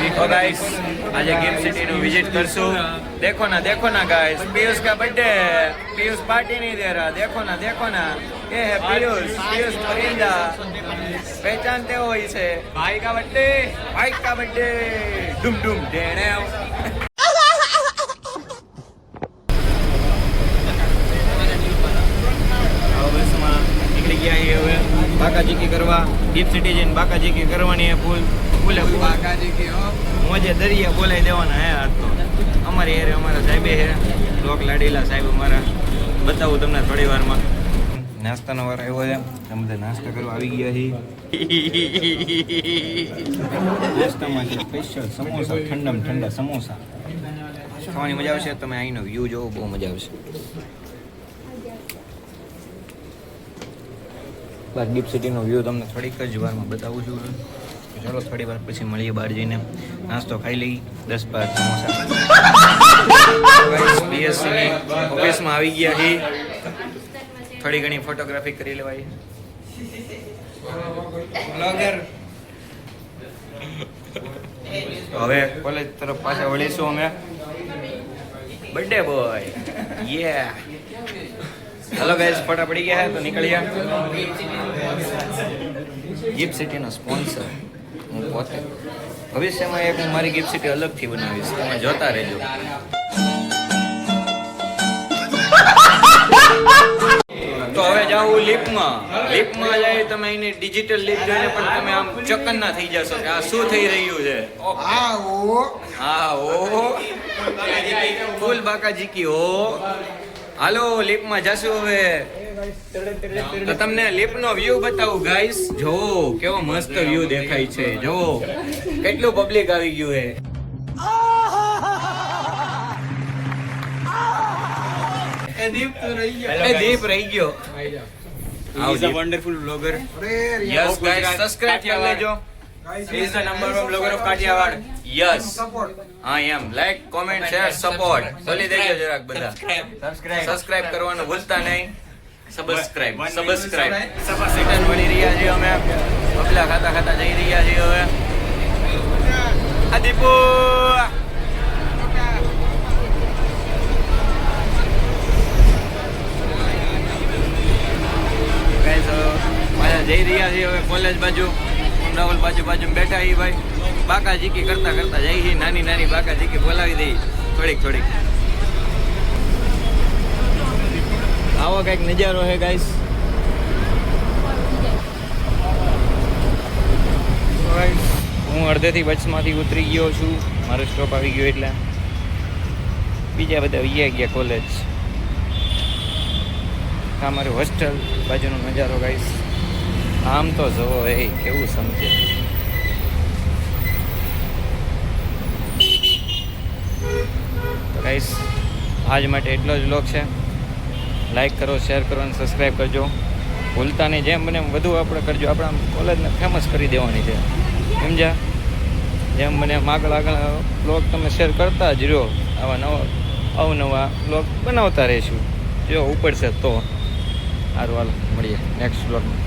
तो गाइस आज gift city no visit करसू। देखो ना गाइस, पीयूष का बर्थडे है। पीयूष पार्टी नहीं दे रहा। देखो ना ये है पीयूष परिंदा, पहचानते हो इसे? भाई का बर्थडे डुम डुम देने નીકળી ગયા છીએ હવે બાકાજી કી કરવા। ડીપ સિટી જઈને બાકાજી કી કરવાની है ફૂલ બાકાજી કી મોજે દરિયા બોલાઈ દેવાના હે। આ તો અમારી હેરે અમારા સાહેબે હે લોક લાડીલા સાહેબ અમારા, બતાવું તમને થોડી વારમાં। નાસ્તાનો વાર આવ્યો છે, અમે બધા નાસ્તા કરવા આવી ગયા છીએ। નાસ્તામાં છે સ્પેશિયલ સમોસા, ઠંડા સમોસા ખાવાની મજા આવશે। તમે અહીંનો વ્યૂ જોવો, બહુ મજા આવશે। ડીપ સિટીનો વ્યૂ તમને થોડીક જ વારમાં બતાવું છું। ચાલો થોડી વાર પછી મળીએ બહાર જઈને, નાસ્તો ખાઈ લઈ। 10-12 સમોસા બીએસસીની ઓફિસમાં આવી ગયા છીએ। થોડી ઘણી ફોટોગ્રાફી કરી લેવાય। બ્લોગર હવે કોલેજ તરફ પાછા વળીશું અમે। બર્થડે બોય યે। हेलो गाइस, फटा पड़ी गया है तो निकलिए। गिफ्ट सिटी नो स्पॉन्सर હું પોતે। ભવિષ્યમાં એક મારી ગિફ્ટ સિટી અલગથી બનાવીશ, તમે જોતા રહેજો। તો હવે જાઉં લિફ્ટમાં જાય। તમે એની ડિજિટલ લિફ્ટ જોઈને પણ તમે આમ ચક્કરના થઈ જશો કે આ શું થઈ રહ્યું છે। ફૂલ બાકાજી કી હો। હાલો લિફ્ટમાં જશું હવે। તો તમને લિફ્ટનો વ્યૂ બતાવું ગાઈસ। જો કેવો મસ્ત વ્યૂ દેખાય છે, જો કેટલું પબ્લિક આવી ગયું છે। દીપ રહી ગયો। He's a wonderful vlogger. Yes guys, subscribe કરી લેજો। He is the number one vlogger of Kathiawad. Yes, I am. Like, comment, share, support. બોલી દેજો જરાક બધા। સબસ્ક્રાઇબ કરવાનું ભૂલતા નહીં। સબસ્ક્રાઇબ રિટર્ન વળી રહ્યા છીએ અમે। પગલા ખાતા જઈ રહ્યા છીએ હવે। આ દીપુ ગાઈસ પાછા જઈ રહ્યા છીએ હવે કોલેજ બાજુ। રાવલ બાજુ બેઠા હી ભાઈ। બાકાજી કી કરતા જઈ હી નાની બાકાજી કી બોલાવી દઈ થોડીક। આવો કઈક નજારો હે ગાઈસ। હું અડધેથી બસમાંથી ઉતરી ગયો છું, મારો સ્ટોપ આવી ગયો એટલે બીજા બધા ગયા કોલેજ। આ મારું હોસ્ટેલ બાજુનો નજારો ગાઈસ। આમ તો જુઓ એ કેવું સમજે। તો ગાઈસ આજ માટે એટલો જ વ્લોગ છે। લાઈક કરો, શેર કરો અને સબસ્ક્રાઈબ કરજો ભૂલતા નહીં। જેમ બને એમ વધુ આપણે કરજો, આપણા કોલેજને ફેમસ કરી દેવાની છે, સમજ્યા? જેમ બને એમ આગળ વ્લોગ તમે શેર કરતા જ રહ્યો। અવનવા વ્લોગ બનાવતા રહીશું, જો ઉપડશે તો। સારું હાલ મળીએ નેક્સ્ટ વ્લોગમાં।